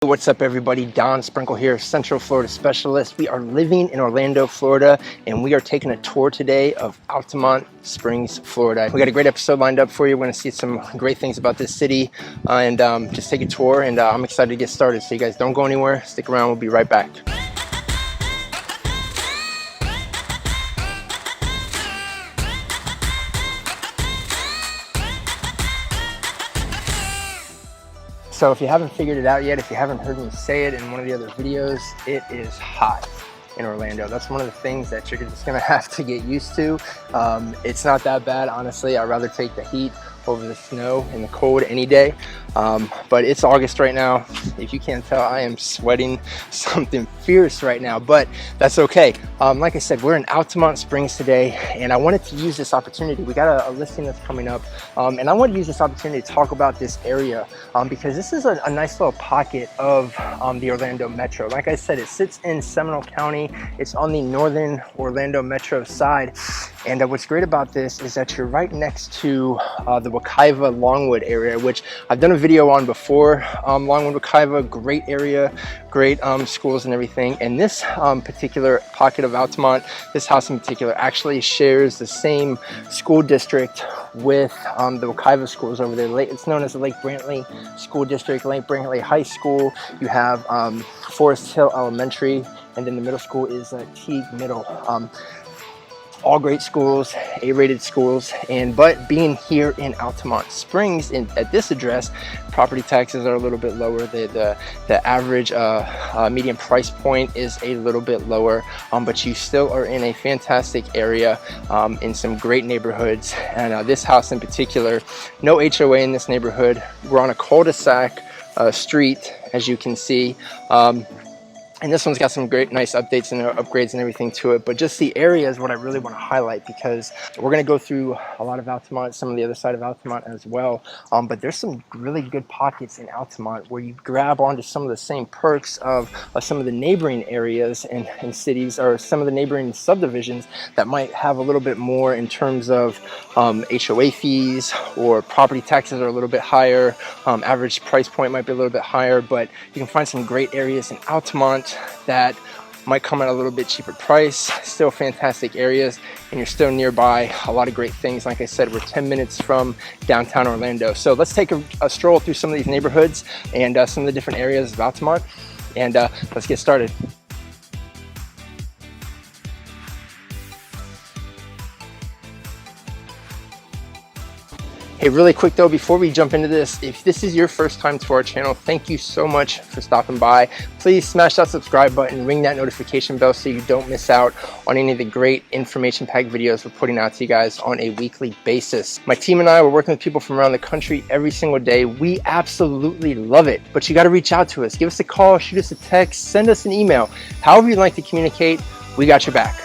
What's up everybody, Don Sprinkle here, Central Florida Specialist. We are living in Orlando, Florida, and we are taking a tour today of Altamonte Springs, Florida. We got a great episode lined up for you. We're going to see some great things about this city and just take a tour, and I'm excited to get started. So you guys don't go anywhere, stick around, we'll be right back. So if you haven't figured it out yet, if you haven't heard me say it in one of the other videos, it is hot in Orlando. That's one of the things that you're just gonna have to get used to. It's not that bad, honestly. I'd rather take the heat over the snow and the cold any day. But it's August right now. If you can't tell, I am sweating something fierce right now, but that's okay. Like I said, we're in Altamonte Springs today, and I wanted to use this opportunity. We got a listing that's coming up, and I want to use this opportunity to talk about this area because this is a nice little pocket of the Orlando Metro. Like I said, it sits in Seminole County. It's on the northern Orlando Metro side, and what's great about this is that you're right next to the Wekiva Longwood area, which I've done a video on before. Longwood, Wekiva, great area, great schools and everything. And this particular pocket of Altamonte, this house in particular, actually shares the same school district with the Wekiva schools over there. It's known as the Lake Brantley School District, Lake Brantley High School. You have Forest Hill Elementary, and then the middle school is Teague Middle. All great schools, A-rated schools, but being here in Altamonte Springs at this address, property taxes are a little bit lower. The average median price point is a little bit lower, but you still are in a fantastic area in some great neighborhoods. And this house in particular, no HOA in this neighborhood. We're on a cul-de-sac street, as you can see. And this one's got some great, nice updates and upgrades and everything to it. But just the area is what I really want to highlight, because we're going to go through a lot of Altamonte, some of the other side of Altamonte as well. But there's some really good pockets in Altamonte where you grab onto some of the same perks of some of the neighboring areas and cities, or some of the neighboring subdivisions that might have a little bit more in terms of HOA fees, or property taxes are a little bit higher. Average price point might be a little bit higher, but you can find some great areas in Altamonte that might come at a little bit cheaper price. Still fantastic areas, and you're still nearby a lot of great things. Like I said, we're 10 minutes from downtown Orlando. So let's take a stroll through some of these neighborhoods and some of the different areas of Altamonte, and let's get started. Hey, really quick though, before we jump into this, if this is your first time to our channel, thank you so much for stopping by. Please smash that subscribe button, ring that notification bell so you don't miss out on any of the great information-packed videos we're putting out to you guys on a weekly basis. My team and I, we're working with people from around the country every single day. We absolutely love it, but you gotta reach out to us. Give us a call, shoot us a text, send us an email. However you'd like to communicate, we got your back.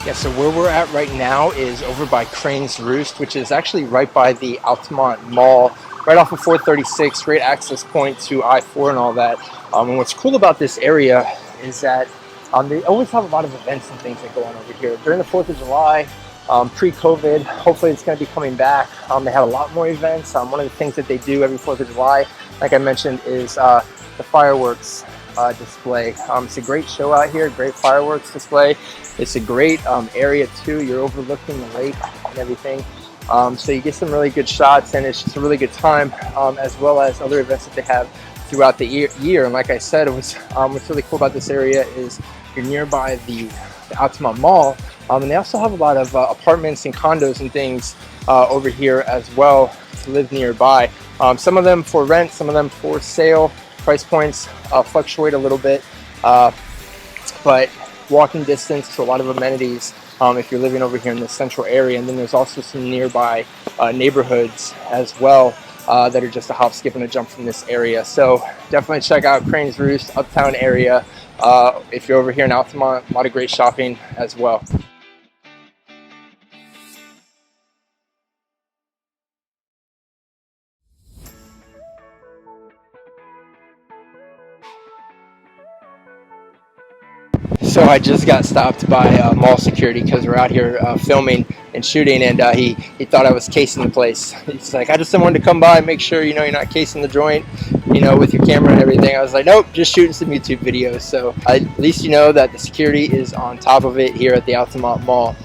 Yeah, so where we're at right now is over by Crane's Roost, which is actually right by the Altamonte Mall, right off of 436, great access point to I-4 and all that. And what's cool about this area is that they always have a lot of events and things that go on over here. During the 4th of July, pre-COVID, hopefully it's going to be coming back. They have a lot more events. One of the things that they do every 4th of July, like I mentioned, is the fireworks display. It's a great show out here, great fireworks display. It's a great area too. You're overlooking the lake and everything. So you get some really good shots, and it's just a really good time, as well as other events that they have throughout the year. And like I said, what's really cool about this area is you're nearby the Altamonte Mall, and they also have a lot of apartments and condos and things over here as well to live nearby. Some of them for rent, some of them for sale. Price points fluctuate a little bit, but walking distance to a lot of amenities if you're living over here in the central area. And then there's also some nearby neighborhoods as well that are just a hop, skip, and a jump from this area. So definitely check out Crane's Roost, Uptown area. If you're over here in Altamonte, a lot of great shopping as well. So I just got stopped by mall security because we're out here filming and shooting, and he thought I was casing the place. He's like, I just wanted to come by and make sure, you know, you're not casing the joint, you know, with your camera and everything. I was like, nope, just shooting some YouTube videos. So at least you know that the security is on top of it here at the Altamonte Mall.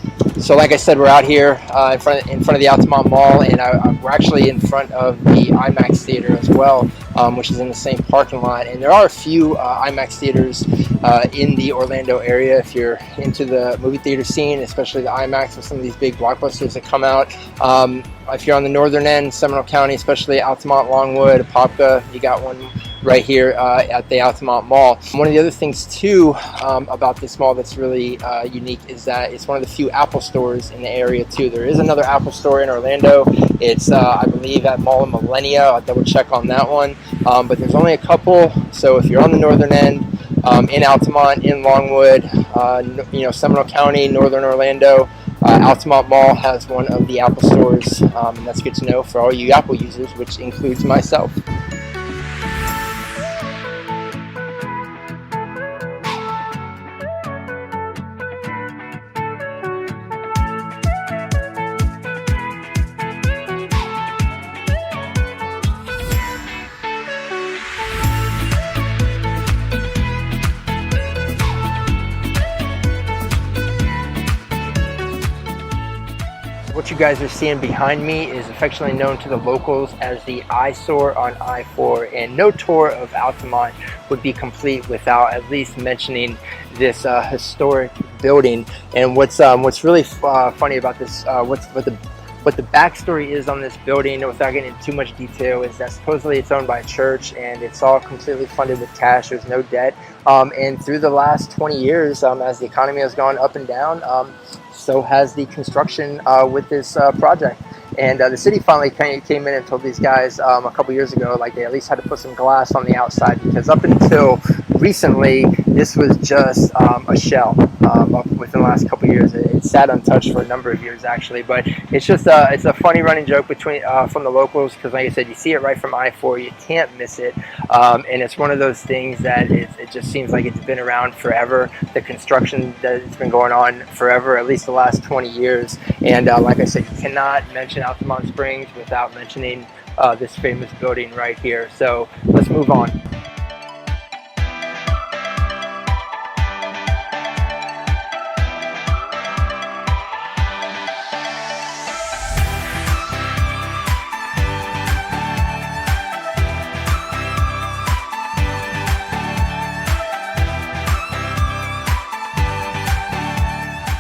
So like I said, we're out here in front of the Altamonte Mall, and we're actually in front of the IMAX theater as well, which is in the same parking lot. And there are a few IMAX theaters in the Orlando area if you're into the movie theater scene, especially the IMAX with some of these big blockbusters that come out. If you're on the northern end, Seminole County, especially Altamont, Longwood, Apopka, you got one right here at the Altamonte Mall. One of the other things too about this mall that's really unique is that it's one of the few Apple stores in the area too. There is another Apple store in Orlando. It's I believe at Mall of Millennia. I'll double check on that one. But there's only a couple. So if you're on the northern end, in Altamont, in Longwood, you know, Seminole County, northern Orlando, Altamonte Mall has one of the Apple stores, and that's good to know for all you Apple users, which includes myself. What you guys are seeing behind me is affectionately known to the locals as the EYESORE on I-4, and no tour of Altamont would be complete without at least mentioning this historic building. And what's really funny about this, what the backstory is on this building, without getting into too much detail, is that supposedly it's owned by a church and it's all completely funded with cash. There's no debt. And through the last 20 years, as the economy has gone up and down, so has the construction with this project. And the city finally came in and told these guys a couple years ago, like, they at least had to put some glass on the outside, because up until recently this was just a shell. Within the last couple years, it sat untouched for a number of years actually. But it's just it's a funny running joke between from the locals, because like I said, you see it right from I-4, you can't miss it. And it's one of those things that it just seems like it's been around forever. The construction that it's been going on forever, at least the last 20 years. And like I said, you cannot mention Altamonte Springs without mentioning this famous building right here. So let's move on.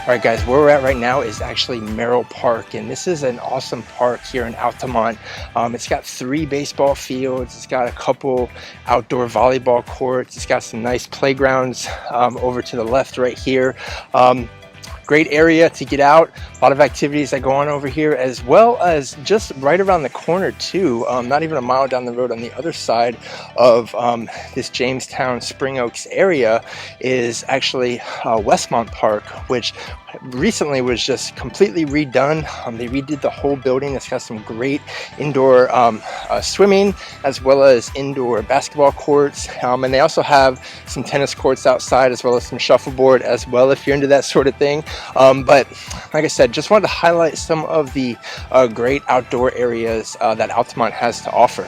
All right, guys, where we're at right now is actually MERRILL Park, and this is an awesome park here in Altamont. It's got 3 baseball fields, it's got a couple outdoor volleyball courts, it's got some nice playgrounds over to the left right here. Great area to get out, a lot of activities that go on over here, as well as just right around the corner too, not even a mile down the road on the other side of this Jamestown Spring Oaks area is actually Westmont Park, which recently was just completely redone. They redid the whole building. It's got some great indoor swimming, as well as indoor basketball courts, and they also have some tennis courts outside, as well as some shuffleboard as well, if you're into that sort of thing. But like I said, just wanted to highlight some of the great outdoor areas that Altamont has to offer.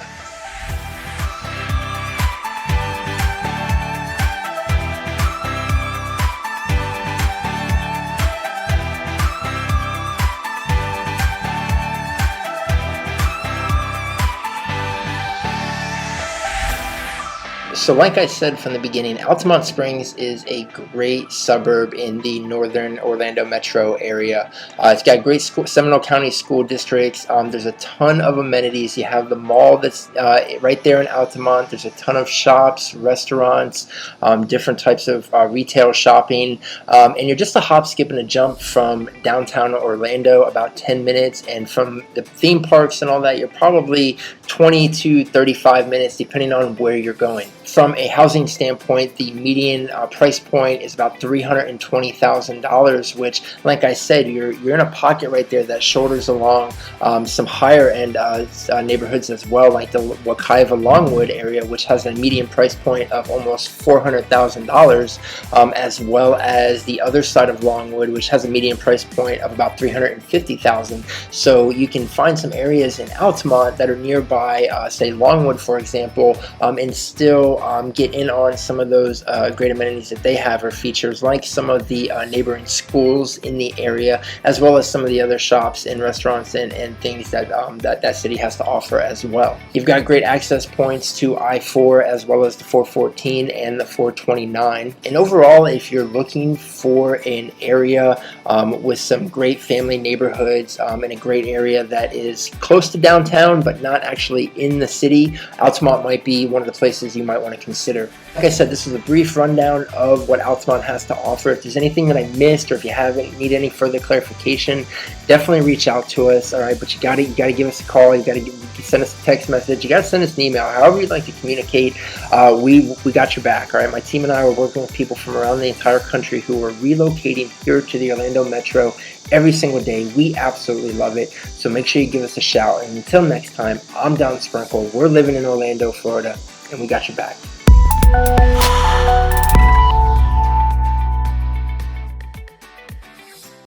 So like I said from the beginning, Altamonte Springs is a great suburb in the northern Orlando metro area. It's got great Seminole County school districts. There's a ton of amenities. You have the mall that's right there in Altamont. There's a ton of shops, restaurants, different types of retail shopping. And you're just a hop, skip, and a jump from downtown Orlando, about 10 minutes. And from the theme parks and all that, you're probably 20 to 35 minutes, depending on where you're going. from a housing standpoint, the median price point is about $320,000, which, like I said, you're in a pocket right there that shoulders along some higher end neighborhoods as well, like the Wekiva Longwood area, which has a median price point of almost $400,000, as well as the other side of Longwood, which has a median price point of about $350,000. So you can find some areas in Altamont that are nearby, say Longwood, for example, and still get in on some of those great amenities that they have or features, like some of the neighboring schools in the area, as well as some of the other shops and restaurants and things that that city has to offer as well. You've got great access points to I-4 as well as the 414 and the 429. And overall, if you're looking for an area with some great family neighborhoods in a great area that is close to downtown but not actually in the city, Altamont might be one of the places you might want to consider. Like I said, this is a brief rundown of what Altamont has to offer. If there's anything that I missed, or if you need any further clarification, definitely reach out to us. All right, but you gotta give us a call. You gotta send us a text message. You gotta send us an email. However you'd like to communicate, we got your back. All right, my team and I are working with people from around the entire country who are relocating here to the Orlando Metro every single day. We absolutely love it. So make sure you give us a shout. And until next time, I'm Don Sprinkle. We're living in Orlando, Florida, and we got your back.